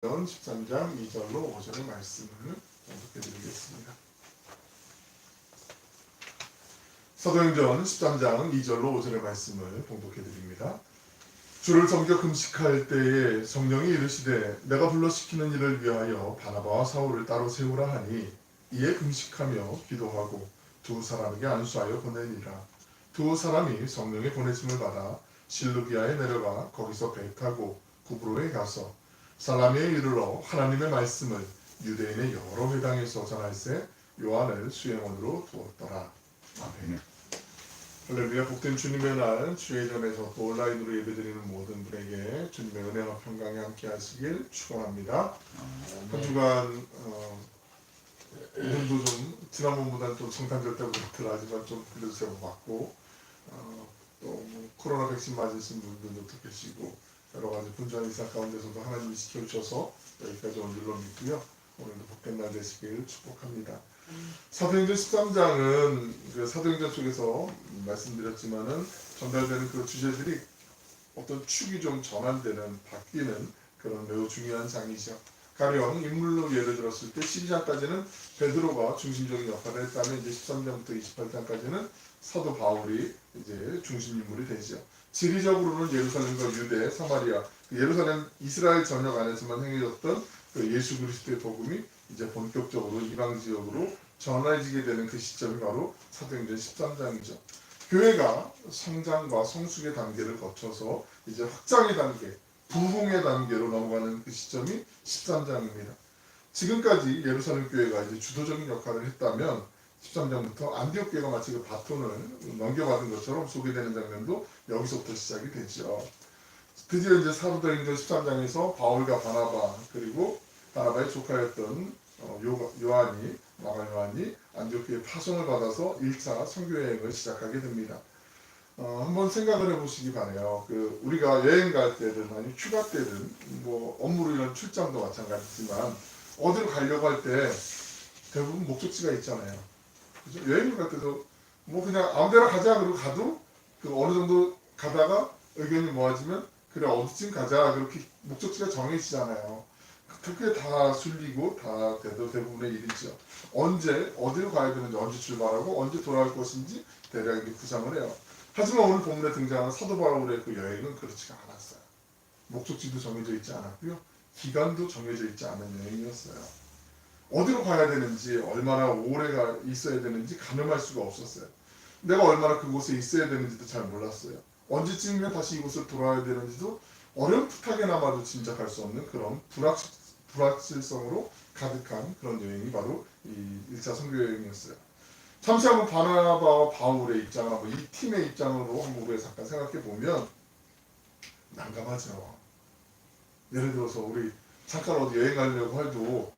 사도행전 13장 2절로 5절의 말씀을 공독해드리겠습니다. 사도행전 13장 2절로 5절의 말씀을 봉독해드립니다. 주를 섬겨 금식할 때에 성령이 이르시되 내가 불러 시키는 일을 위하여 바나바와 사울을 따로 세우라 하니 이에 금식하며 기도하고 두 사람에게 안수하여 보내니라. 두 사람이 성령의 보내심을 받아 실루기아에 내려가 거기서 배 타고 구브로에 가서 살라미에 이르러 하나님의 말씀을 유대인의 여러 회당에서 전할세 요한을 수행원으로 두었더라. 아멘. 할렐루야. 복된 주님의 날 주의 전에서 또 온라인으로 예배드리는 모든 분에게 주님의 은혜와 평강이 함께 하시길 축원합니다. 한 주간 오늘도 좀 지난번보다는 좀 성탄절 때보다 덜하지만 좀 그래도 제가 받고 또 코로나 백신 맞으신 분들도 계시고 여러 가지 분주한 일상 가운데서도 하나님이 지켜주셔서 여기까지 온 줄로 믿고요. 오늘도 복된 날 되시길 축복합니다. 사도행전 13장은 그 사도행전 속에서 말씀드렸지만은 전달되는 그 주제들이 어떤 축이 좀 전환되는 바뀌는 그런 매우 중요한 장이죠. 가령 인물로 예를 들었을 때 12장까지는 베드로가 중심적인 역할을 했다면 이제 13장부터 28장까지는 사도 바울이 이제 중심 인물이 되죠. 지리적으로는 예루살렘과 유대, 사마리아, 예루살렘 이스라엘 전역 안에서만 행해졌던 그 예수 그리스도의 복음이 이제 본격적으로 이방 지역으로 전해지게 되는 그 시점이 바로 사도행전 13장이죠. 교회가 성장과 성숙의 단계를 거쳐서 이제 확장의 단계, 부흥의 단계로 넘어가는 그 시점이 13장입니다. 지금까지 예루살렘 교회가 이제 주도적인 역할을 했다면 13장부터 안디옥 교회가 마치 그 바톤을 넘겨받은 것처럼 소개되는 장면도 여기서부터 시작이 되죠. 드디어 이제 사도행전 13장에서 바울과 바나바 그리고 바나바의 조카였던 요한이 안디옥 교회 파송을 받아서 1차 선교 여행을 시작하게 됩니다. 한번 생각을 해보시기 바래요. 우리가 여행 갈 때든 아니면 휴가 때든 뭐 업무로 인한 출장도 마찬가지지만 어디로 가려고 할 때 대부분 목적지가 있잖아요. 그죠? 여행을 갈 때도 뭐 그냥 아무데나 가자 그러고 가도 그 어느 정도 가다가 의견이 모아지면 그래 어디쯤 가자 그렇게 목적지가 정해지잖아요. 그게 다 순리고 다 대부분의 일이죠. 언제 어디로 가야 되는지 언제 출발하고 언제 돌아갈 것인지 대략 이렇게 구상을 해요. 하지만 오늘 본문에 등장하는 사도 바울의 그 여행은 그렇지가 않았어요. 목적지도 정해져 있지 않았고요. 기간도 정해져 있지 않은 여행이었어요. 어디로 가야 되는지 얼마나 오래 있어야 되는지 가늠할 수가 없었어요. 내가 얼마나 그곳에 있어야 되는지도 잘 몰랐어요. 언제쯤이면 다시 이곳을 돌아와야 되는지도 어렴풋하게나마도 짐작할 수 없는 그런 불확실성으로 가득한 그런 여행이 바로 이 1차 선교 여행이었어요. 잠시 한번 바나바와 바울의 입장을 한번 이 팀의 입장으로 한번 우리가 잠깐 생각해 보면 난감하죠. 예를 들어서 우리 잠깐 어디 여행 가려고 해도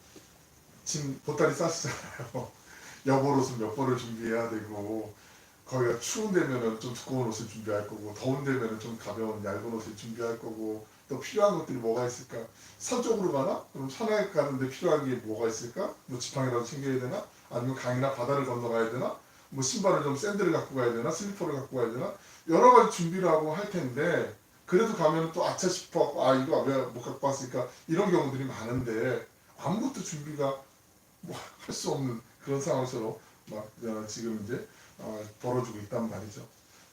짐 보따리 싸시잖아요. 여벌 옷은 몇 벌을 준비해야 되고 거기가 추운 데면은 좀 두꺼운 옷을 준비할 거고 더운 데면은 좀 가벼운 얇은 옷을 준비할 거고 또 필요한 것들이 뭐가 있을까? 산 쪽으로 가나? 그럼 산에 가는데 필요한 게 뭐가 있을까? 뭐 지팡이라도 챙겨야 되나? 아니면 강이나 바다를 건너가야 되나? 뭐 신발을 좀 샌들을 갖고 가야 되나? 슬리퍼를 갖고 가야 되나? 여러 가지 준비를 하고 할 텐데 그래도 가면 또 아차 싶어 이거 왜 못 갖고 왔을까? 이런 경우들이 많은데 아무것도 준비가 뭐 할 수 없는 그런 상황에서 막 지금 이제 벌어지고 있단 말이죠.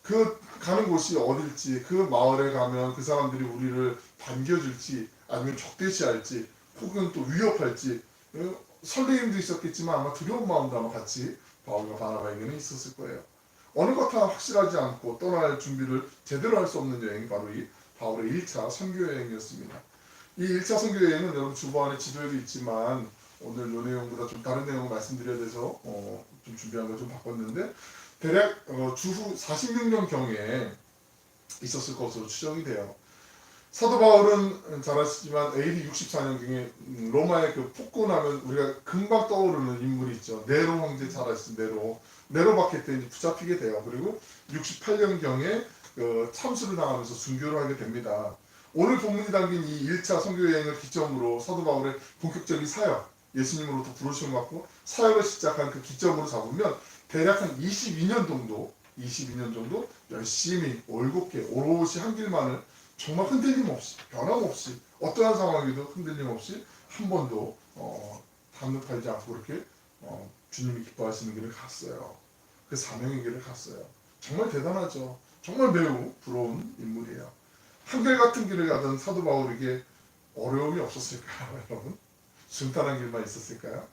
그 가는 곳이 어딜지 그 마을에 가면 그 사람들이 우리를 반겨줄지 아니면 적대시할지 혹은 또 위협할지 설레임도 있었겠지만 아마 두려운 마음도 아마 같이 바울과 바나바에게는 있었을 거예요. 어느 것 하나 확실하지 않고 떠날 준비를 제대로 할 수 없는 여행이 바로 이 바울의 1차 선교 여행이었습니다. 이 1차 선교 여행은 여러분 주보 안에 지도에도 있지만 오늘 요 내용보다 좀 다른 내용을 말씀드려야 돼서 좀 준비한 걸 좀 바꿨는데 대략 주후 46년경에 있었을 것으로 추정이 돼요. 사도 바울은 잘 아시지만 AD 64년경에 로마의 그 폭군하면 우리가 금방 떠오르는 인물이 있죠. 네로 황제 잘 아시죠? 네로 박해 때 이제 붙잡히게 돼요. 그리고 68년경에 참수를 당하면서 순교를 하게 됩니다. 오늘 본문이 담긴 이 1차 선교 여행을 기점으로 사도 바울의 본격적인 사역, 예수님으로부터 부르심을 받고 사역을 시작한 그 기점으로 잡으면 대략 한 22년 정도 열심히 올곧게 오롯이 한 길만을 정말 흔들림 없이 변함없이 어떠한 상황에도 흔들림 없이 한 번도 담을 팔지 않고 그렇게 주님이 기뻐하시는 길을 갔어요. 그 사명의 길을 갔어요. 정말 대단하죠. 정말 매우 부러운 인물이에요. 한결같은 길을 가던 사도 바울에게 어려움이 없었을까요, 여러분? 순탄한 길만 있었을까요?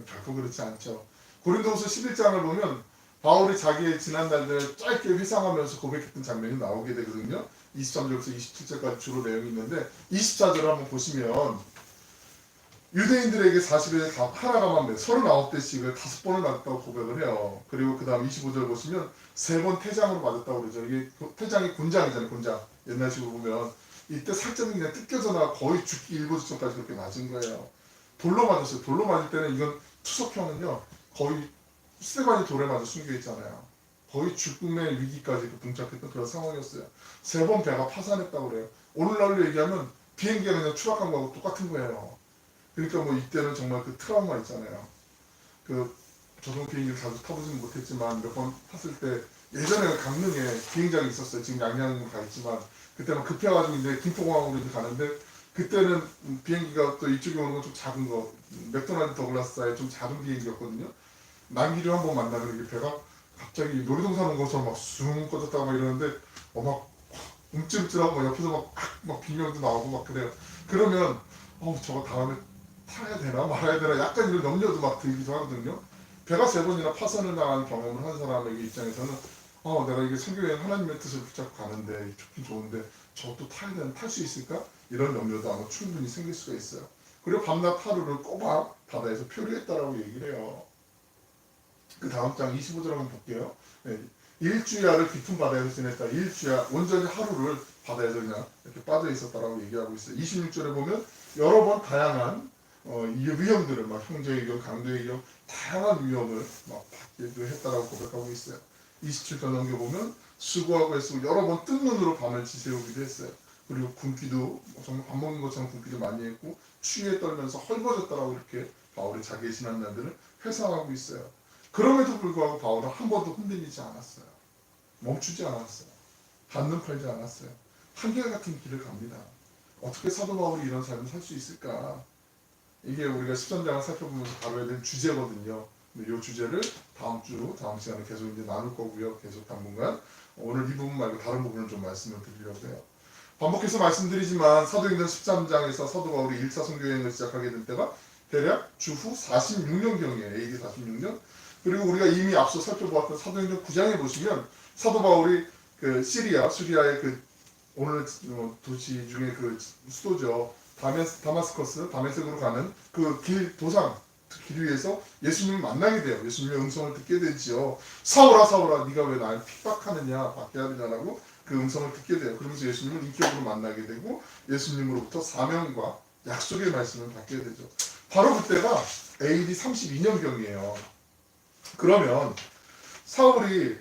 결코 그렇지 않죠. 고린도후서 11장을 보면 바울이 자기의 지난 날들을 짧게 회상하면서 고백했던 장면이 나오게 되거든요. 23절부터 27절까지 주로 내용이 있는데 24절을 한번 보시면 유대인들에게 40일 하나가만 39대씩을 5번을 맞았다고 고백을 해요. 그리고 그 다음 25절 보시면 3번 태장으로 맞았다고 그러죠. 이게 태장이 곤장이잖아요. 곤장. 옛날식으로 보면 이때 살점이 그냥 뜯겨져 나와 거의 죽기 일보 직전까지 그렇게 맞은 거예요. 돌로 맞았어요. 돌로 맞을 때는 이건 투석형은요 거의 스테반이 돌에 맞아 숨겨 있잖아요. 거의 죽음의 위기까지 봉착했던 그런 상황이었어요. 3번 배가 파산했다고 그래요. 오늘날로 얘기하면 비행기가 그냥 추락한 거하고 똑같은 거예요. 그러니까 뭐 이때는 정말 그 트라우마 있잖아요. 그 저도 비행기를 자주 타보지는 못했지만 몇 번 탔을 때 예전에 강릉에 비행장이 있었어요. 지금 양양으로 가 있지만 그때는 급해가지고 이제 김포공항으로 이제 가는데 그때는 비행기가 또 이쪽에 오는 건 좀 작은 거 맥도날드 더글라스사의 좀 작은 비행기였거든요. 남기를 한번 만나면 이게 배가 갑자기 놀이동산 온 것처럼 막 숭 꺼졌다가 막 이러는데 막 움찔움찔하고 막 옆에서 막 비명도 나오고 막 그래요. 그러면 저거 다음에 타야 되나 말아야 되나 약간 이런 염려도 막 들기도 하거든요. 배가 3번이나 파선을 당한 경험을 한 사람에게 입장에서는 내가 이게 선교여행 하나님의 뜻을 붙잡고 가는데 좋긴 좋은데 저것도 타야 되나 탈 수 있을까? 이런 염려도 아마 충분히 생길 수가 있어요. 그리고 밤낮 하루를 꼬박 바다에서 표류했다라고 얘기를 해요. 그 다음 장 25절 한번 볼게요. 네. 일주야를 깊은 바다에서 지냈다. 일주야 온전히 하루를 바다에서 그냥 이렇게 빠져 있었다라고 얘기하고 있어요. 26절에 보면 여러 번 다양한 위험들을 막 형제의 위험, 강도의 위험, 다양한 위험을 막 받기도 했다라고 고백하고 있어요. 27절 넘겨보면 수고하고 애쓰고 여러 번 뜬 눈으로 밤을 지새우기도 했어요. 그리고 굶기도 정말 밥 먹는 것처럼 굶기도 많이 했고 추위에 떨면서 헐벗었다라고 이렇게 바울이 자기의 지난 날들을 회상하고 있어요. 그럼에도 불구하고 바울은 한 번도 흔들리지 않았어요. 멈추지 않았어요. 한눈 팔지 않았어요. 한결같은 길을 갑니다. 어떻게 사도 바울이 이런 삶을 살 수 있을까? 이게 우리가 13장을 살펴보면서 다뤄야 될 주제거든요. 근데 이 주제를 다음 시간에 계속 이제 나눌 거고요. 계속 당분간 오늘 이 부분 말고 다른 부분을 좀 말씀을 드리려고 해요. 반복해서 말씀드리지만 사도행전 13장에서 사도 바울이 1차 선교여행을 시작하게 된 때가 대략 주후 46년경이에요. AD 46년. 그리고 우리가 이미 앞서 살펴보았던 사도행전 9장에 보시면 사도 바울이 그 수리아의 그 오늘 도시 중에 그 수도죠. 다마스커스, 다메섹으로 가는 그 길 위에서 예수님을 만나게 돼요. 예수님의 음성을 듣게 되지요. 사울아 사울아 네가 왜 날 핍박하느냐 받게 하느냐라고 그 음성을 듣게 돼요. 그러면서 예수님을 인격으로 만나게 되고 예수님으로부터 사명과 약속의 말씀을 받게 되죠. 바로 그때가 AD 32년경이에요. 그러면 사울이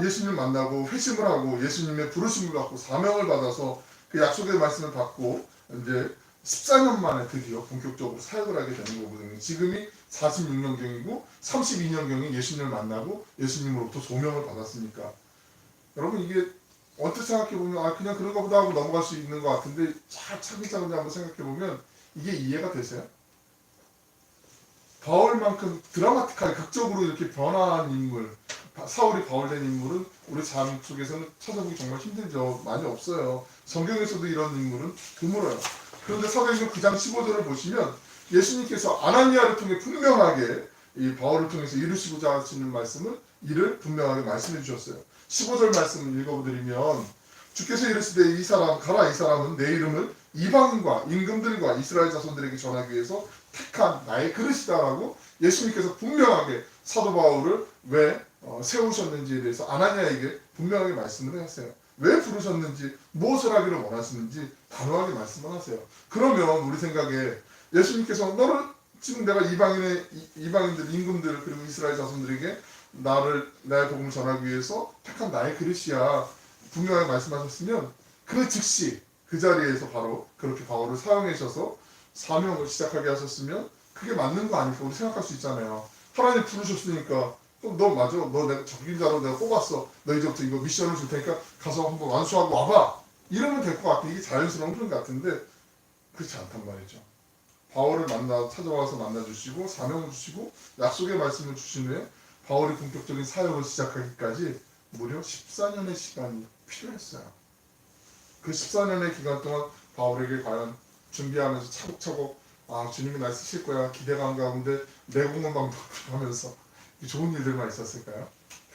예수님을 만나고 회심을 하고 예수님의 부르심을 받고 사명을 받아서 그 약속의 말씀을 받고 이제 14년 만에 드디어 본격적으로 사역을 하게 되는 거거든요. 지금이 46년경이고 32년경이 예수님을 만나고 예수님으로부터 소명을 받았으니까 여러분 이게 언뜻 생각해보면 그냥 그런가 보다 하고 넘어갈 수 있는 것 같은데 차근차근 한번 생각해보면 이게 이해가 되세요? 바울만큼 드라마틱하게 극적으로 이렇게 변화한 인물, 사울이 바울된 인물은 우리 삶 속에서는 찾아보기 정말 힘들죠. 많이 없어요. 성경에서도 이런 인물은 드물어요. 그런데 사도행전 9장 15절을 보시면 예수님께서 아나니아를 통해 분명하게 이 바울을 통해서 이루시고자 하시는 말씀을 이를 분명하게 말씀해 주셨어요. 15절 말씀을 읽어드리면 주께서 이르시되 이 사람은 내 이름을 이방인과 임금들과 이스라엘 자손들에게 전하기 위해서 택한 나의 그릇이다라고 예수님께서 분명하게 사도 바울을 왜 세우셨는지에 대해서 아나니아에게 분명하게 말씀을 하세요. 왜 부르셨는지 무엇을 하기를 원하시는지 단호하게 말씀을 하세요. 그러면 우리 생각에 예수님께서 너를 지금 내가 이방인들 임금들 그리고 이스라엘 자손들에게 나의 복음을 전하기 위해서 택한 나의 그릇이야 분명하게 말씀하셨으면 그 즉시 그 자리에서 바로 그렇게 바울을 사용하셔서 사명을 시작하게 하셨으면 그게 맞는 거 아닐까 우리 생각할 수 있잖아요. 하나님 부르셨으니까 너 맞아. 너 내가 적임자로 내가 뽑았어. 너 이제부터 이거 미션을 줄 테니까 가서 한번 완수하고 와봐. 이러면 될 것 같아. 이게 자연스러운 흐름 같은데 그렇지 않단 말이죠. 바울을 찾아와서 만나주시고 사명을 주시고 약속의 말씀을 주신 후에 바울이 본격적인 사역을 시작하기까지 무려 14년의 시간이 필요했어요. 그 14년의 기간 동안 바울에게 과연 준비하면서 차곡차곡 주님이 날 쓰실 거야 기대감 가운데 내공원방도 하면서 좋은 일들만 있었을까요?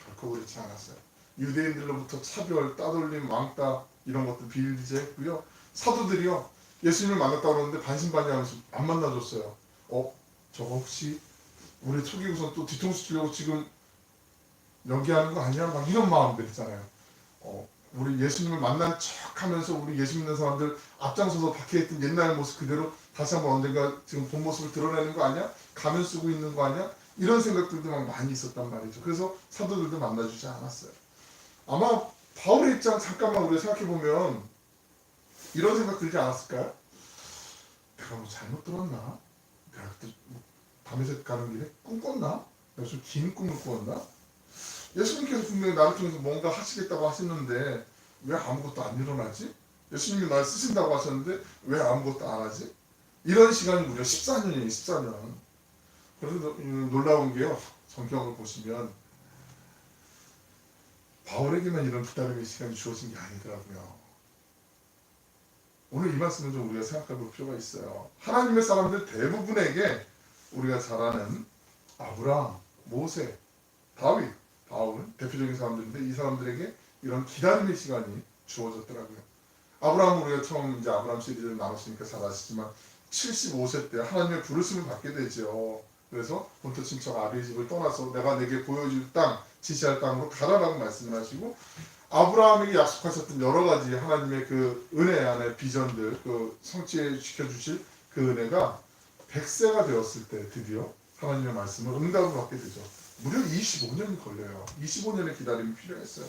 결코 그렇지 않았어요. 유대인들로부터 차별, 따돌림, 왕따 이런 것들 비일비재 했고요. 사도들이요. 예수님을 만났다고 그러는데 반신반의하면서 안 만나줬어요. 저거 혹시 우리 속이고선 또 뒤통수 치려고 지금 연기하는 거 아니야? 막 이런 마음들 있잖아요. 우리 예수님을 만난 척하면서 우리 예수 믿는 사람들 앞장서서 박해했던 옛날 모습 그대로 다시 한번 언젠가 지금 본 모습을 드러내는 거 아니야? 가면 쓰고 있는 거 아니야? 이런 생각들도 막 많이 있었단 말이죠. 그래서 사도들도 만나주지 않았어요. 아마 바울의 입장 잠깐만 우리가 생각해보면 이런 생각 들지 않았을까요? 내가 뭐 잘못 들었나? 내가 그때 밤새 가는 길에 꿈 꿨나? 내가 좀 긴 꿈을 꾸었나? 예수님께서 분명히 나를 통해서 뭔가 하시겠다고 하셨는데 왜 아무것도 안 일어나지? 예수님이 날 쓰신다고 하셨는데 왜 아무것도 안 하지? 이런 시간이 무려 14년이에요. 14년. 그래서 놀라운 게요. 성경을 보시면 바울에게만 이런 기다림의 시간이 주어진 게 아니더라고요. 오늘 이 말씀을 좀 우리가 생각해 볼 필요가 있어요. 하나님의 사람들 대부분에게 우리가 잘 아는 아브라함, 모세, 다윗, 바울 대표적인 사람들인데 이 사람들에게 이런 기다림의 시간이 주어졌더라고요. 아브라함은 우리가 처음 이제 아브라함 시리즈를 나눴으니까 잘 아시지만 75세 때 하나님의 부르심을 받게 되죠. 그래서 본토 친척 아비의 집을 떠나서 내가 내게 보여줄 땅, 지시할 땅으로 가라라고 말씀을 하시고 아브라함에게 약속하셨던 여러 가지 하나님의 그 은혜 안에 비전들, 그 성취시켜 주실 그 은혜가 100세가 되었을 때 드디어 하나님의 말씀을 응답을 받게 되죠. 무려 25년이 걸려요. 25년의 기다림이 필요했어요.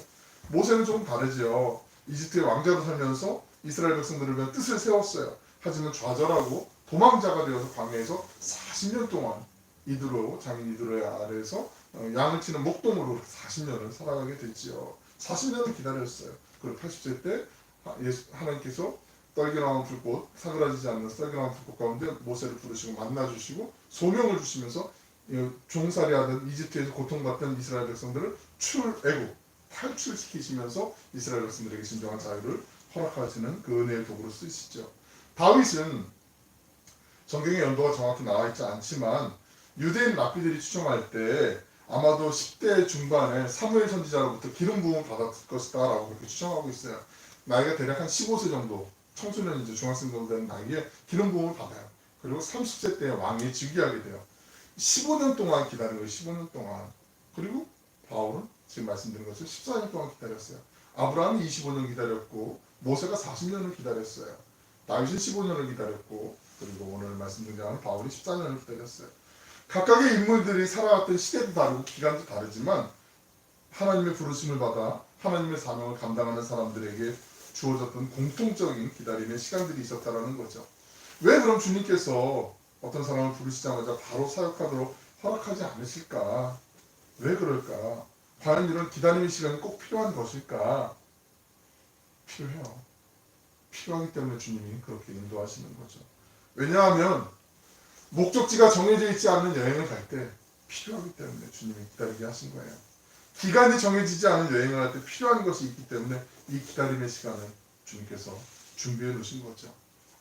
모세는 조금 다르죠. 이집트의 왕자로 살면서 이스라엘 백성들을 위한 뜻을 세웠어요. 하지만 좌절하고 도망자가 되어서 광야에서 40년 동안 장인 이드로의 아래에서 양을 치는 목동으로 40년을 살아가게 됐지요. 40년을 기다렸어요. 그리고 80세 때 하나님께서 떨겨나온 불꽃, 사그라지지 않는 떨겨나온 불꽃 가운데 모세를 부르시고 만나주시고 소명을 주시면서 종살이하던 이집트에서 고통받던 이스라엘 백성들을 애국, 탈출시키시면서 이스라엘 백성들에게 진정한 자유를 허락하시는 그 은혜의 도구로 쓰시죠. 다윗은 성경의 연도가 정확히 나와 있지 않지만 유대인 랍비들이 추정할 때 아마도 10대 중반에 사무엘 선지자로부터 기름 부음을 받았을 것이다 라고 그렇게 추정하고 있어요. 나이가 대략 한 15세 정도, 청소년 이제 중학생 정도 되는 나이에 기름 부음을 받아요. 그리고 30세 때 왕위에 즉위하게 돼요. 15년 동안 기다린 거예요. 15년 동안. 그리고 바울은 지금 말씀드린 것처럼 14년 동안 기다렸어요. 아브라함이 25년 기다렸고 모세가 40년을 기다렸어요. 다윗은 15년을 기다렸고 그리고 오늘 말씀드린 바울이 14년을 기다렸어요. 각각의 인물들이 살아왔던 시대도 다르고 기간도 다르지만 하나님의 부르심을 받아 하나님의 사명을 감당하는 사람들에게 주어졌던 공통적인 기다림의 시간들이 있었다는 거죠. 왜 그럼 주님께서 어떤 사람을 부르시자마자 바로 사역하도록 허락하지 않으실까? 왜 그럴까? 과연 이런 기다림의 시간이 꼭 필요한 것일까? 필요해요. 필요하기 때문에 주님이 그렇게 인도하시는 거죠. 왜냐하면 목적지가 정해져 있지 않는 여행을 갈 때 필요하기 때문에 주님이 기다리게 하신 거예요. 기간이 정해지지 않은 여행을 할 때 필요한 것이 있기 때문에 이 기다림의 시간을 주님께서 준비해 놓으신 거죠.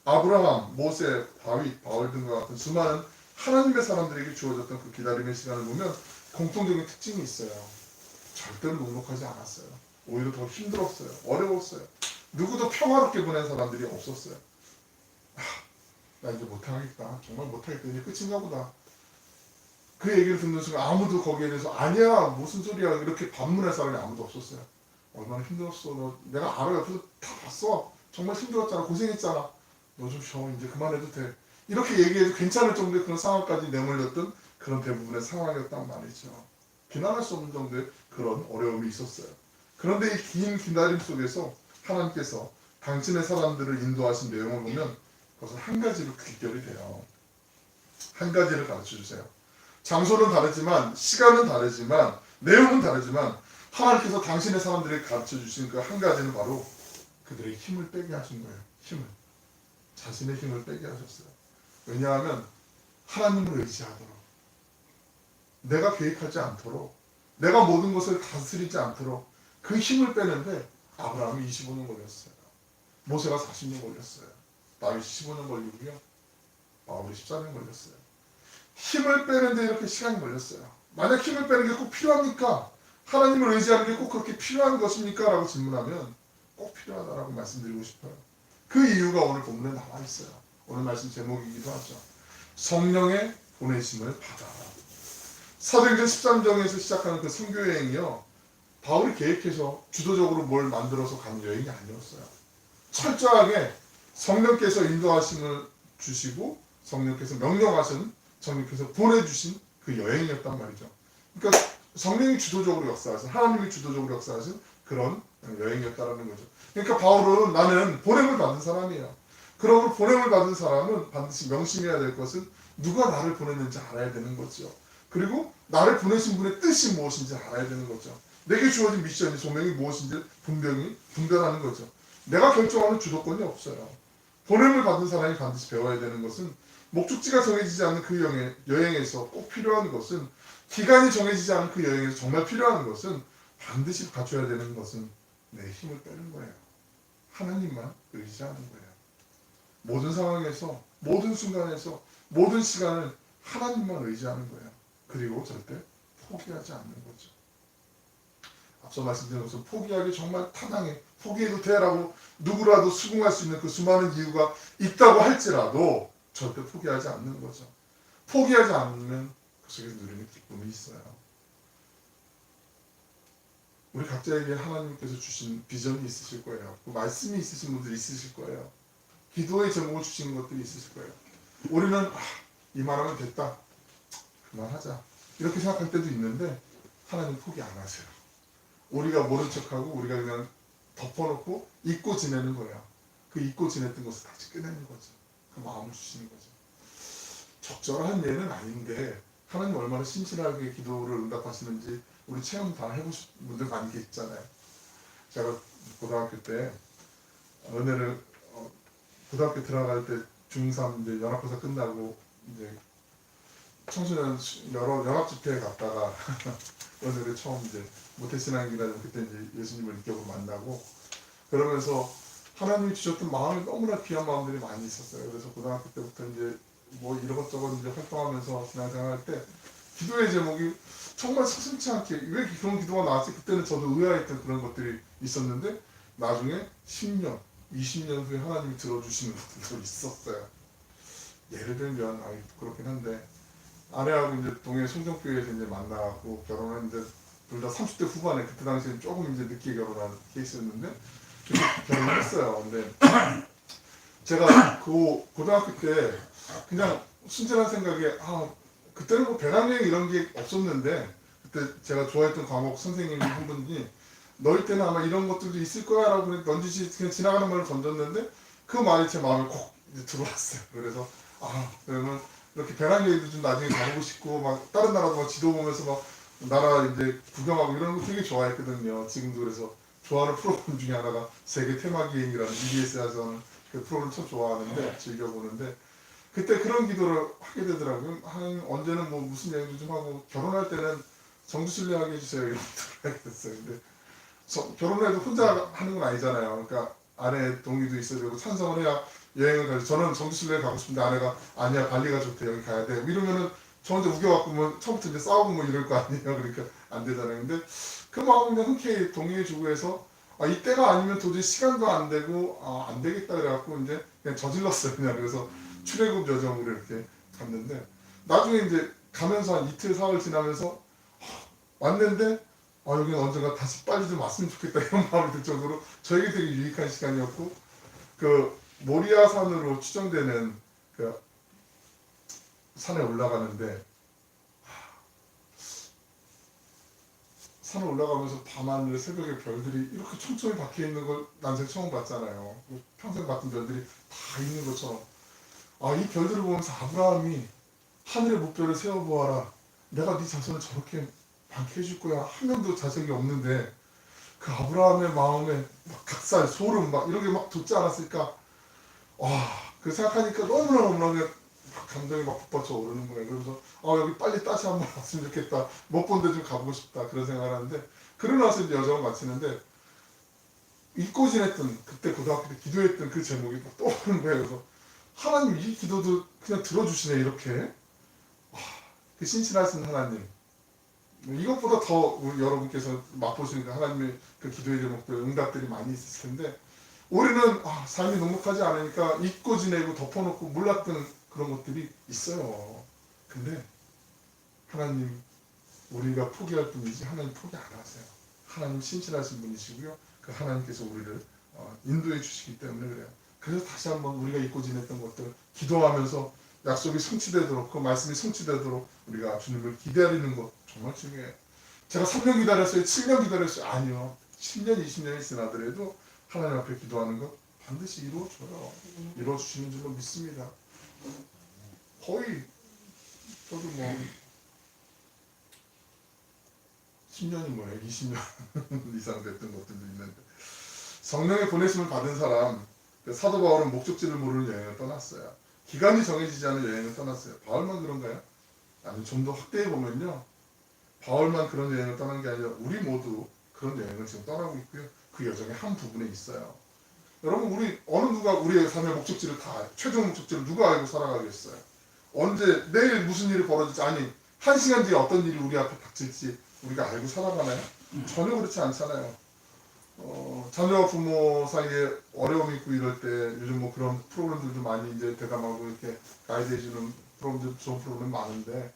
아브라함, 모세, 다윗, 바울 등과 같은 수많은 하나님의 사람들에게 주어졌던 그 기다림의 시간을 보면 공통적인 특징이 있어요. 절대로 녹록하지 않았어요. 오히려 더 힘들었어요. 어려웠어요. 누구도 평화롭게 보낸 사람들이 없었어요. 나 이제 못하겠다. 정말 못하겠다. 이제 끝인가 보다. 그 얘기를 듣는 순간 아무도 거기에 대해서 아니야 무슨 소리야 이렇게 반문할 사람이 아무도 없었어요. 얼마나 힘들었어. 내가 알아. 옆에서 다 봤어. 정말 힘들었잖아. 고생했잖아. 너 좀 쉬어. 이제 그만해도 돼. 이렇게 얘기해도 괜찮을 정도의 그런 상황까지 내몰렸던 그런 대부분의 상황이었단 말이죠. 비난할 수 없는 정도의 그런 어려움이 있었어요. 그런데 이 긴 기다림 속에서 하나님께서 당신의 사람들을 인도하신 내용을 보면 그것은 한 가지로 귀결이 돼요. 한 가지를 가르쳐주세요. 장소는 다르지만 시간은 다르지만 내용은 다르지만 하나님께서 당신의 사람들에게 가르쳐주신 그 한 가지는 바로 그들의 힘을 빼게 하신 거예요. 힘을. 자신의 힘을 빼게 하셨어요. 왜냐하면 하나님을 의지하도록, 내가 계획하지 않도록, 내가 모든 것을 다스리지 않도록 그 힘을 빼는데 아브라함이 25년 걸렸어요. 모세가 40년 걸렸어요. 다윗이 15년 걸리고요. 바울이 14년 걸렸어요. 힘을 빼는데 이렇게 시간이 걸렸어요. 만약 힘을 빼는 게 꼭 필요합니까? 하나님을 의지하는 게 꼭 그렇게 필요한 것입니까? 라고 질문하면 꼭 필요하다라고 말씀드리고 싶어요. 그 이유가 오늘 본문에 나와 있어요. 오늘 말씀 제목이기도 하죠. 성령의 보내심을 받아. 사도행전 13장에서 시작하는 그 선교 여행이요, 바울이 계획해서 주도적으로 뭘 만들어서 가는 여행이 아니었어요. 철저하게 성령께서 인도하심을 주시고 성령께서 명령하신, 성령께서 보내주신 그 여행이었단 말이죠. 그러니까 성령이 주도적으로 역사하신, 하나님이 주도적으로 역사하신 그런 여행이었다라는 거죠. 그러니까 바울은 나는 보냄을 받은 사람이에요. 그러므로 보냄을 받은 사람은 반드시 명심해야 될 것은 누가 나를 보냈는지 알아야 되는 거죠. 그리고 나를 보내신 분의 뜻이 무엇인지 알아야 되는 거죠. 내게 주어진 미션이, 소명이 무엇인지 분별하는 거죠. 내가 결정하는 주도권이 없어요. 보냄을 받은 사람이 반드시 배워야 되는 것은, 목적지가 정해지지 않는 그 여행에서 꼭 필요한 것은, 기간이 정해지지 않은 그 여행에서 정말 필요한 것은, 반드시 갖춰야 되는 것은 내 힘을 빼는 거예요. 하나님만 의지하는 거예요. 모든 상황에서, 모든 순간에서, 모든 시간을 하나님만 의지하는 거예요. 그리고 절대 포기하지 않는 거죠. 앞서 말씀드린 것은 포기하기 정말 타당해, 포기해도 돼라고 누구라도 수긍할 수 있는 그 수많은 이유가 있다고 할지라도 절대 포기하지 않는 거죠. 포기하지 않으면 그 속에서 누리는 기쁨이 있어요. 우리 각자에게 하나님께서 주신 비전이 있으실 거예요. 그 말씀이 있으신 분들이 있으실 거예요. 기도의 제목을 주시는 것들이 있으실 거예요. 우리는 이만하면 됐다, 그만하자, 이렇게 생각할 때도 있는데 하나님 포기 안 하세요. 우리가 모른 척하고 우리가 그냥 덮어놓고 잊고 지내는 거예요. 그 잊고 지냈던 것을 다시 꺼내는 거죠. 그 마음을 주시는 거죠. 적절한 예는 아닌데 하나님 얼마나 신실하게 기도를 응답하시는지 우리 체험 다 해보신 분들 많이 계시잖아요. 제가 고등학교 때 은혜를 고등학교 들어갈 때 중3 이제 연합고사 끝나고 이제 청소년 여러 연합 집회에 갔다가 은혜를 처음 이제 모태신앙이라는, 그때 이제 예수님을 느껴보고 만나고, 그러면서 하나님이 주셨던 마음이 너무나 귀한 마음들이 많이 있었어요. 그래서 고등학교 때부터 이제 뭐 이것저것 이제 활동하면서 신앙생활할 때 기도의 제목이 정말 서슴지 않게 왜 그런 기도가 나왔지, 그때는 저도 의아했던 그런 것들이 있었는데 나중에 10년, 20년 후에 하나님이 들어주시는 것들도 있었어요. 예를 들면 그렇긴 한데, 아내하고 이제 동해 송정교회에서 이제 만나고 결혼했는데 둘 다 30대 후반에, 그때 당시에는 조금 이제 늦게 결혼한 케이스였는데 결혼했어요. 근데 제가 그 고등학교 때 그냥 순진한 생각에 그때는 뭐 배낭여행 이런 게 없었는데, 그때 제가 좋아했던 과목 선생님 한 분이 너희 때는 아마 이런 것들도 있을 거야 라고 넌지시 그냥 지나가는 말을 던졌는데 그 말이 제 마음에 콕 이제 들어왔어요. 그래서 그러면 이렇게 배낭여행도 좀 나중에 가보고 싶고, 막 다른 나라도 막 지도 보면서 막 나라 이제 구경하고 이런 거 되게 좋아했거든요. 지금도. 그래서 좋아하는 프로그램 중에 하나가 세계 테마기행이라는 EBS에서 하는 그 프로그램 참 좋아하는데, 즐겨보는데, 그때 그런 기도를 하게 되더라고요. 언제는 뭐 무슨 여행도 좀 하고, 결혼할 때는 정주순례하게 해주세요, 이런 기도를 하게 됐어요. 근데 결혼을 해도 혼자 하는 건 아니잖아요. 그러니까 아내 동의도 있어야 되고 찬성을 해야 여행을 가죠. 저는 정주순례 가고 싶은데 아내가 아니야, 발리가 좋대, 여기 가야 돼, 이러면은 저 혼자 우겨갖고 뭐 처음부터 이제 싸우고 뭐 이럴 거 아니에요. 그러니까 안 되잖아요. 근데 그 마음을 그냥 흔쾌히 동의해주고 해서 이때가 아니면 도저히 시간도 안 되고 안 되겠다 그래갖고 이제 그냥 저질렀어요. 그냥. 그래서 출애굽 여정으로 이렇게 갔는데, 나중에 이제 가면서 한 이틀 사흘 지나면서 왔는데 여기는 언젠가 다시 빨리 좀 왔으면 좋겠다, 이런 마음이 들 정도로 저에게 되게 유익한 시간이었고, 그 모리아 산으로 추정되는 그 산에 올라가는데, 산을 올라가면서 밤하늘 새벽에 별들이 이렇게 촘촘히 박혀 있는 걸 난생 처음 봤잖아요. 평생 봤던 별들이 다 있는 것처럼, 이 별들을 보면서 아브라함이 하늘의 목별을 세어보아라, 내가 네 자손을 저렇게 많게 해줄 거야, 한 명도 자식이 없는데 그 아브라함의 마음에 막 각살, 소름 막 이런 게 막 돋지 않았을까. 그 생각하니까 너무나 그냥 막 감정이 막 북받쳐 오르는 거예요. 그러면서 여기 빨리 다시 한번 왔으면 좋겠다. 못 본 데 좀 가보고 싶다. 그런 생각을 하는데 그러고 나서 이제 여정을 마치는데 잊고 지냈던 그때 고등학교 때 기도했던 그 제목이 막 떠오르는 거예요. 그래서 하나님 이 기도도 그냥 들어주시네 이렇게. 그 신실하신 하나님. 이것보다 더 우리 여러분께서 맛보시니까 하나님의 그 기도의 제목들 응답들이 많이 있을 텐데 우리는 삶이 녹록하지 않으니까 잊고 지내고 덮어놓고 몰랐던 그런 것들이 있어요. 근데 하나님 우리가 포기할 뿐이지 하나님 포기 안 하세요. 하나님 신실하신 분이시고요. 그 하나님께서 우리를 인도해 주시기 때문에 그래요. 그래서 다시 한번 우리가 잊고 지냈던 것들 기도하면서 약속이 성취되도록 그 말씀이 성취되도록 우리가 주님을 기다리는 것 정말 중요해요. 제가 3년 기다렸어요. 7년 기다렸어요. 아니요. 10년, 20년이 지나더라도 하나님 앞에 기도하는 것 반드시 이루어줘요. 이루어주시는 줄로 믿습니다. 거의 저도 10년이 뭐예요? 20년 이상 됐던 것들도 있는데 성령의 보내심을 받은 사람 사도 바울은 목적지를 모르는 여행을 떠났어요. 기간이 정해지지 않은 여행을 떠났어요. 바울만 그런가요? 아니 좀 더 확대해 보면요. 바울만 그런 여행을 떠난 게 아니라 우리 모두 그런 여행을 지금 떠나고 있고요. 그 여정의 한 부분에 있어요. 여러분 우리 어느 누가 우리의 삶의 목적지를 다 최종 목적지를 누가 알고 살아가겠어요? 언제 내일 무슨 일이 벌어질지 아니 한 시간 뒤에 어떤 일이 우리 앞에 닥칠지 우리가 알고 살아가나요? 전혀 그렇지 않잖아요. 자녀와 부모 사이에 어려움이 있고 이럴 때 요즘 그런 프로그램들도 많이 이제 대담하고 이렇게 가이드해주는 프로그램들 좋은 프로그램 많은데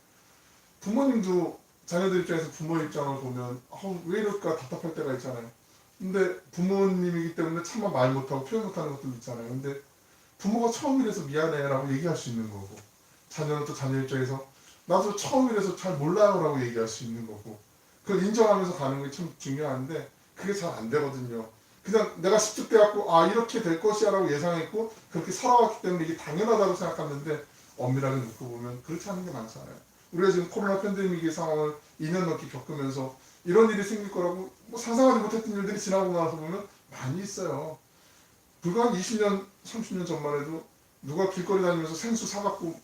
부모님도 자녀들 입장에서 부모 입장을 보면 왜 이럴까 답답할 때가 있잖아요. 근데 부모님이기 때문에 차마 말 못하고 표현 못하는 것도 있잖아요. 근데 부모가 처음이라서 미안해라고 얘기할 수 있는 거고 자녀는 또 자녀 입장에서 나도 처음이라서 잘 몰라요라고 얘기할 수 있는 거고 그걸 인정하면서 가는 게 참 중요한데 그게 잘 안 되거든요. 그냥 내가 습득돼갖고 이렇게 될 것이야 라고 예상했고 그렇게 살아왔기 때문에 이게 당연하다고 생각했는데 엄밀하게 놓고 보면 그렇지 않은 게 많잖아요. 우리가 지금 코로나 팬데믹의 상황을 2년 넘게 겪으면서 이런 일이 생길 거라고 상상하지 못했던 일들이 지나고 나서 보면 많이 있어요. 불과 한 20년, 30년 전만 해도 누가 길거리 다니면서 생수 사갖고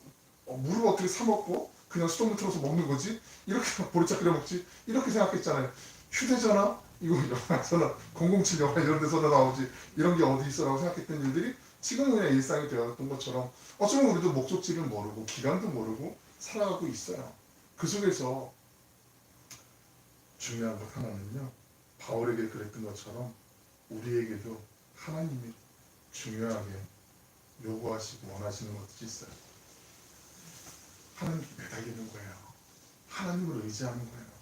물을 어떻게 사 먹고 그냥 수돗물 틀어서 먹는 거지? 이렇게 보리차 끓여 먹지? 이렇게 생각했잖아요. 휴대전화? 이거 영화에서나 007 영화 이런 데서나 나오지 이런 게 어디 있어 라고 생각했던 일들이 지금은 그냥 일상이 되었던 것처럼 어쩌면 우리도 목적지를 모르고 기간도 모르고 살아가고 있어요. 그 속에서 중요한 것 하나는요. 바울에게 그랬던 것처럼 우리에게도 하나님이 중요하게 요구하시고 원하시는 것들이 있어요. 하나님께 매달리는 거예요. 하나님을 의지하는 거예요.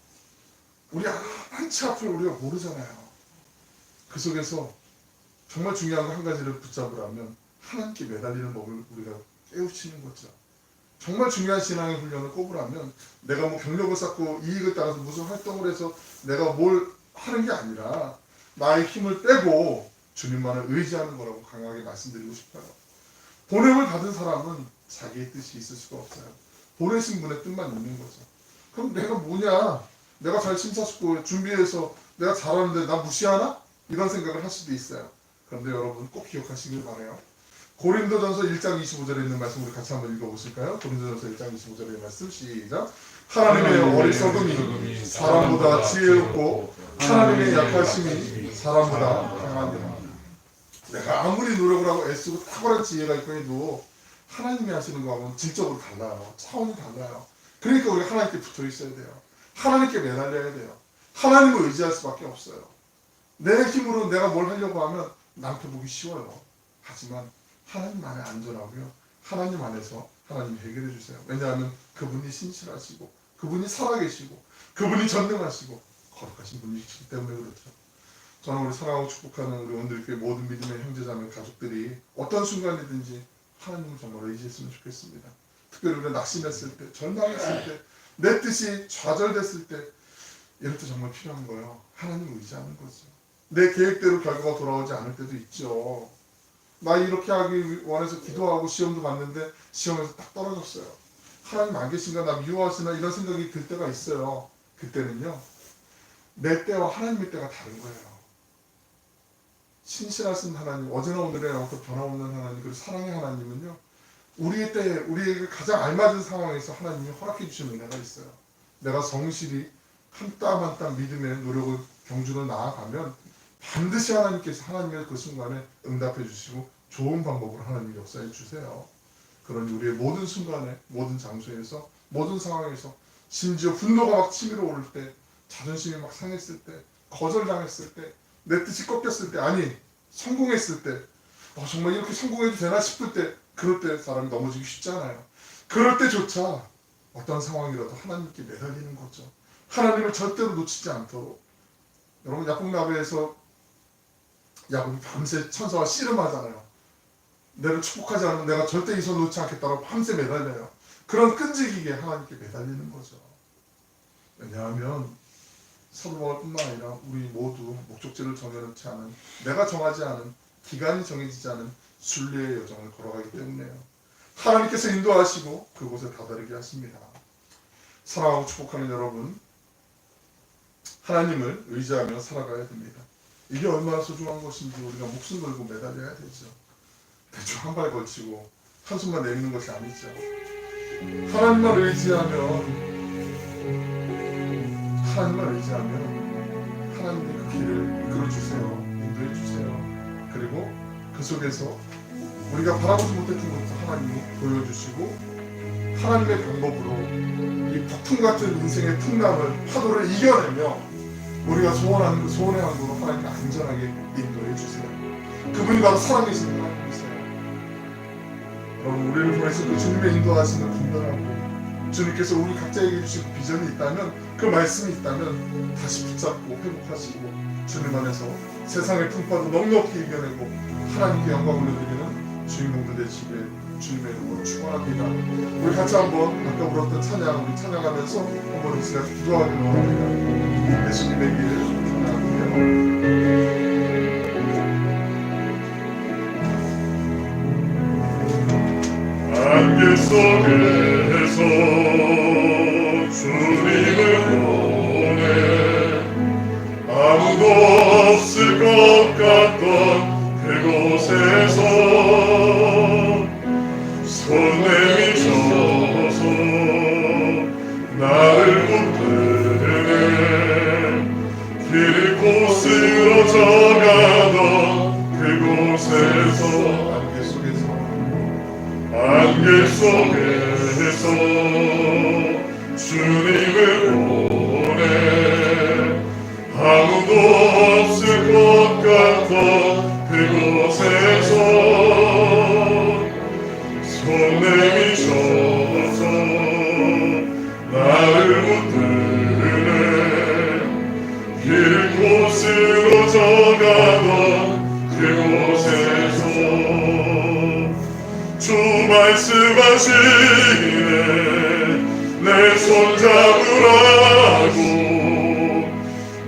우리 한치 앞을 우리가 모르잖아요. 그 속에서 정말 중요한 거 한 가지를 붙잡으라면 하나님께 매달리는 법을 우리가 깨우치는 거죠. 정말 중요한 신앙의 훈련을 꼽으라면 내가 경력을 쌓고 이익을 따라서 무슨 활동을 해서 내가 뭘 하는 게 아니라 나의 힘을 빼고 주님만을 의지하는 거라고 강하게 말씀드리고 싶어요. 보냄을 받은 사람은 자기의 뜻이 있을 수가 없어요. 보내신 분의 뜻만 있는 거죠. 그럼 내가 뭐냐? 내가 잘 심사숙고 준비해서 내가 잘하는데 나 무시하나? 이런 생각을 할 수도 있어요. 그런데 여러분 꼭 기억하시길 바라요. 고린도전서 1장 25절에 있는 말씀 우리 같이 한번 읽어보실까요? 고린도전서 1장 25절의 말씀 시작. 하나님의 어리석음이 사람보다 지혜롭고 하나님의 약하심이 사람보다 강하니라. 내가 아무리 노력을 하고 애쓰고 탁월한 지혜가 있고 해도 하나님이 하시는 거하고는 질적으로 달라요. 차원이 달라요. 그러니까 우리가 하나님께 붙어 있어야 돼요. 하나님께 매달려야 돼요. 하나님을 의지할 수밖에 없어요. 내 힘으로 내가 뭘 하려고 하면 남표 보기 쉬워요. 하지만 하나님 안에 안전하고요. 하나님 안에서 하나님 해결해 주세요. 왜냐하면 그분이 신실하시고 그분이 살아계시고 그분이 전능하시고 거룩하신 분이시기 때문에 그렇죠. 저는 우리 사랑하고 축복하는 우리 원들교회 모든 믿음의 형제자매 가족들이 어떤 순간이든지 하나님을 정말 의지했으면 좋겠습니다. 특별히 우리가 낙심했을 때, 절망했을 때, 내 뜻이 좌절됐을 때 이럴 때 정말 필요한 거예요. 하나님을 의지하는 거죠. 내 계획대로 결과가 돌아오지 않을 때도 있죠. 나 이렇게 하기 원해서 기도하고 시험도 봤는데 시험에서 딱 떨어졌어요. 하나님 안 계신가? 나 미워하시나? 이런 생각이 들 때가 있어요. 그때는요. 내 때와 하나님의 때가 다른 거예요. 신실하신 하나님, 어제나 오늘이나 영원토록 변함없는 하나님, 그리고 사랑의 하나님은요, 우리에게 가장 알맞은 상황에서 하나님이 허락해 주시는 은혜가 있어요. 내가 성실히 한 땀 한 땀 믿음의 노력을 경주로 나아가면 반드시 하나님께서 하나님의 그 순간에 응답해 주시고 좋은 방법으로 하나님이 역사해 주세요. 그러니 우리의 모든 순간에, 모든 장소에서, 모든 상황에서, 심지어 분노가 막 치밀어 오를 때, 자존심이 막 상했을 때, 거절당했을 때, 내 뜻이 꺾였을 때, 아니 성공했을 때, 정말 이렇게 성공해도 되나 싶을 때, 그럴 때 사람이 넘어지기 쉽잖아요. 그럴 때조차 어떤 상황이라도 하나님께 매달리는 거죠. 하나님을 절대로 놓치지 않도록. 여러분, 야곱나베에서 야곱이 밤새 천사와 씨름하잖아요. 내가 축복하지 않으면 내가 절대 이 손 놓지 않겠다고 밤새 매달려요. 그런 끈질기게 하나님께 매달리는 거죠. 왜냐하면 사도 바울뿐만 아니라 우리 모두 목적지를 정해놓지 않은, 내가 정하지 않은, 기간이 정해지지 않은 순례의 여정을 걸어가기 때문에요. 하나님께서 인도하시고 그곳에 다다르게 하십니다. 사랑하고 축복하는 여러분, 하나님을 의지하며 살아가야 됩니다. 이게 얼마나 소중한 것인지 우리가 목숨 걸고 매달려야 되죠. 대충 한 발 걸치고 한숨만 내미는 것이 아니죠. 하나님만 의지하면 하나님의 그 길을 이끌어주세요. 인도해주세요. 그리고 그 속에서 우리가 바라보지 못했던 것도 하나님이 보여주시고 하나님의 방법으로 이 폭풍 같은 인생의 풍랑을, 파도를 이겨내며 우리가 소원하는 그 소원의 항구로 하나님이 안전하게 인도해주세요. 그분이 바로 살아계시는 하나님이세요. 여러분, 우리를 보내서 그 주님의 인도하시는 분별하고 주님께서 우리 각자에게 주신 비전이 있다면, 그 말씀이 있다면 다시 붙잡고 회복하시고 주님 안에서 세상의 풍파도 넉넉히 이겨내고 하나님께 영광을 올려드리는 주인공들 되시길 주님의 이름으로 축원합니다. 우리 같이 한번 아까 불렀던 찬양, 우리 찬양하면서 한번 이 시간 기도하기로 합니다. 예수님의 길 찬양하며 안개 속에서 주님을 보내 아무도 없을 것 같던 그곳에서 손 내미셔서 나를 붙드네 길 곳으로 저가던 그곳에서 안개 속에서 주님을 보내 아무도 없을 것 같던 그곳에서 손 내미셔서 나를 붙드네 길 곳으로 저가던 그곳에서 주 말씀하시네 내 손 잡으라고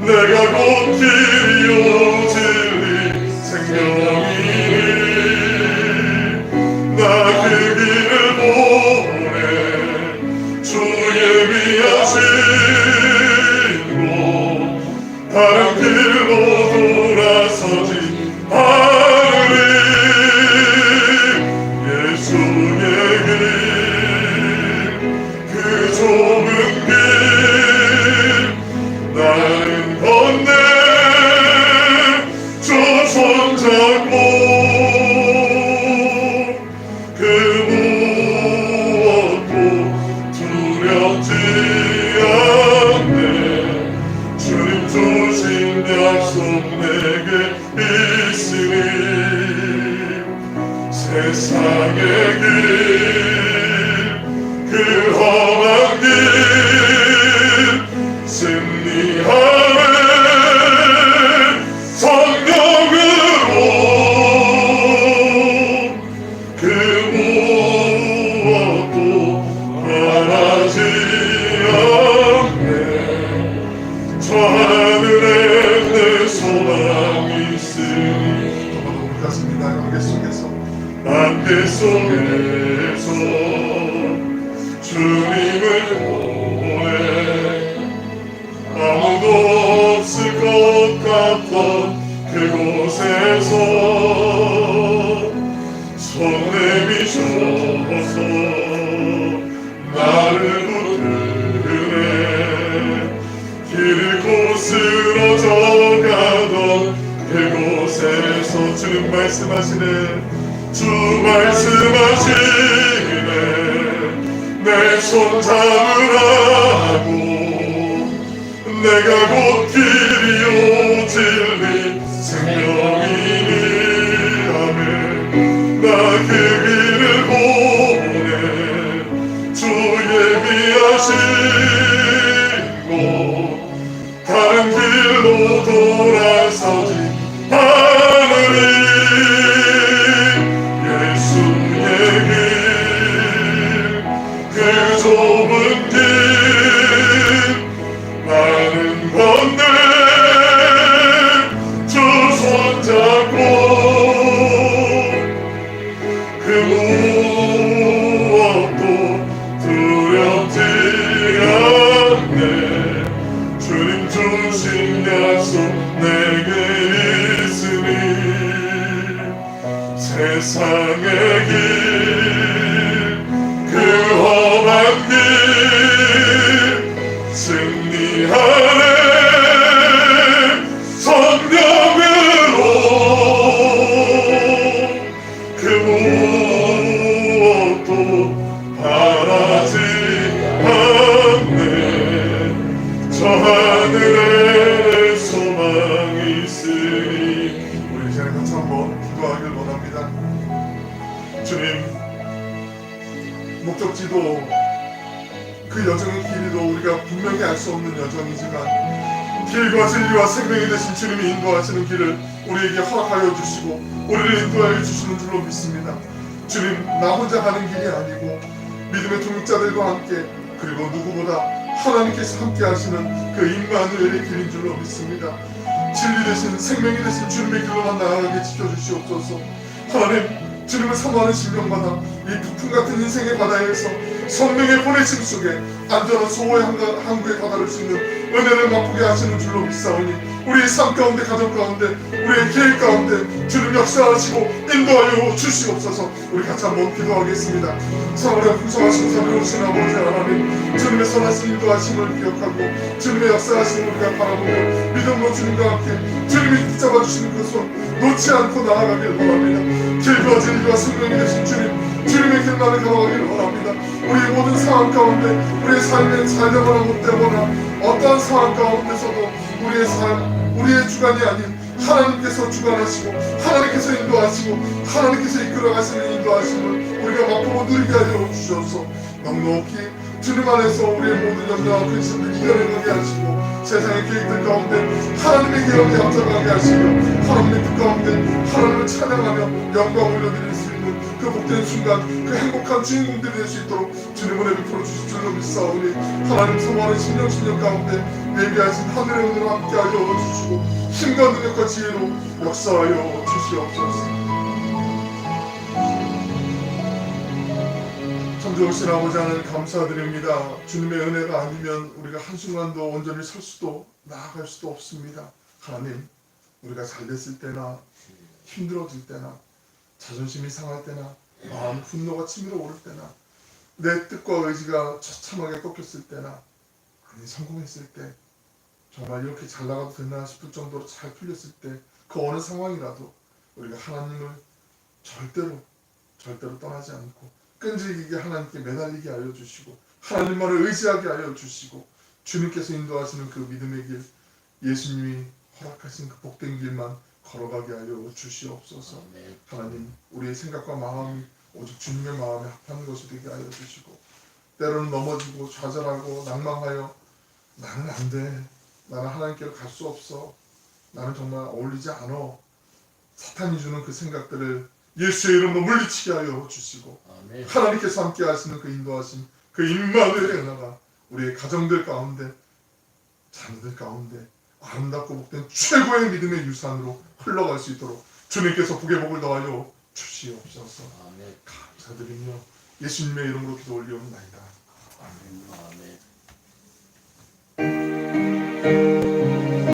내가 곧 길이요 진리 생명이니 나 그 길을 보내 주 예비하신 곳 다른 길로 돌아서지 않으리 좁은 길 나는 건네 저 손 잡고 그 무엇도 두렵지 않네 주님 주신 약속 내게 있으니 세상의 길 그 험한 길 승리하네 성령으로 그 무엇도 변하지 않네 저 하늘에 내 소망이 있으니 고맙습니다. 안개 속에서 주님을 보내 아무도 없을 것 같던 그곳에서 말씀하시네. 주 말씀하시네. 내 손 잡으라고. 내가 곧 길이요 진리 생명이니. 아멘. 나 그 길을 보내. 주 예비하신 곳 다른 길로 돌아서지 않으리. 예수의 길 그 좁은 길 나는 건데 주 손잡고 그 무엇도 두렵지 않네. 주님 주신 약속 내게 있으니. 세상의 길 그 험한 길 승리하네. 성령으로 그 무엇도 바라지 않네. 저 하늘에 소망이 있으니. 우리 이제 같이 한번 기도하길 원합니다. 주님, 목적지도 그 여정의 길이도 우리가 분명히 알 수 없는 여정이지만 길과 진리와 생명이 되신 주님이 인도하시는 길을 우리에게 허락하여 주시고 우리를 인도하여 주시는 줄로 믿습니다. 주님, 나 혼자 가는 길이 아니고 믿음의 동역자들과 함께 그리고 누구보다 하나님께서 함께 하시는 그 임마누엘의 길인 줄로 믿습니다. 진리 되신 생명이 되신 주님의 길로만 나아가게 지켜주시옵소서. 하나님, 주님을 사모하는 심령마다 이 부품 같은 인생의 바다에서 성령의 보내심 속에 안전한 소호의 항구에 다다를 수 있는 은혜를 맛보게 하시는 줄로 믿사오니 우리의 삶 가운데, 가정 가운데, 우리의 계획 가운데 주님 역사하시고 인도하여 주시옵소서. 우리 같이 한번 기도하겠습니다. 사랑으로 풍성하시고 자비로우신 아버지 하나님, 주님의 선하신 인도하심을 기억하고 주님의 역사하심을 우리가 바라보며 믿음으로 주님과 함께 주님이 붙잡아 주시는 그 손 놓지 않고 나아가길 원합니다. 길과 진리와 생명이 되신 주님의 길만을 걸어가길 원합니다. 우리의 모든 상황 가운데 우리의 삶에 살려거나 못되거나 어떠한 상황 가운데서도 우리의 삶, 우리의 주관이 아닌 하나님께서 주관하시고 하나님께서 인도하시고 하나님께서 이끌어가시는 인도하심을 우리가 맛보고 누리게 하여 주셔서 넉넉히 주님 안에서 우리의 모든 염려와 근심을 이겨내게 하시고 세상의 계획들 가운데 하나님의 계획에 앞서가게 하시며 하나님의 뜻 가운데 하나님을 찬양하며 영광을 올려드릴 수 있는 그 복된 순간, 그 행복한 주인공들이 될 수 있도록 주님 은혜 베풀어 주실 줄로 믿사오니 하나님 사모하는 신령 가운데 예비하신 하늘의 은혜로 함께하여 주시고 힘과 능력과 지혜로 역사하여 주시옵소서. 참 좋으신 아버지 하나님 감사드립니다. 주님의 은혜가 아니면 우리가 한순간도 온전히 설 수도 나아갈 수도 없습니다. 하나님, 우리가 잘 됐을 때나 힘들어질 때나 자존심이 상할 때나 마음 분노가 치밀어 오를 때나 내 뜻과 의지가 처참하게 꺾였을 때나 아니 성공했을 때 정말 이렇게 잘 나가도 되나 싶을 정도로 잘 풀렸을 때 그 어느 상황이라도 우리가 하나님을 절대로 떠나지 않고 끈질기게 하나님께 매달리게 하여 주시고 하나님만을 의지하게 하여 주시고 주님께서 인도하시는 그 믿음의 길, 예수님이 허락하신 그 복된 길만 걸어가게 하여 주시옵소서. 하나님, 우리의 생각과 마음이 오직 주님의 마음에 합하는 것이 되게 하여 주시고 때로는 넘어지고 좌절하고 낭망하여 나는 안 돼, 나는 하나님께로 갈 수 없어, 나는 정말 어울리지 않아, 사탄이 주는 그 생각들을 예수의 이름으로 물리치게 하여 주시고 아멘. 하나님께서 함께 하시는 그 인도하심, 그 임마누엘의 은혜가 우리의 가정들 가운데, 자녀들 가운데 아름답고 복된 최고의 믿음의 유산으로 흘러갈 수 있도록 주님께서 복의 복을 더하여 주시옵소서. 아멘. 감사드리며 예수님의 이름으로 기도 올리옵나이다. 아멘. 아멘.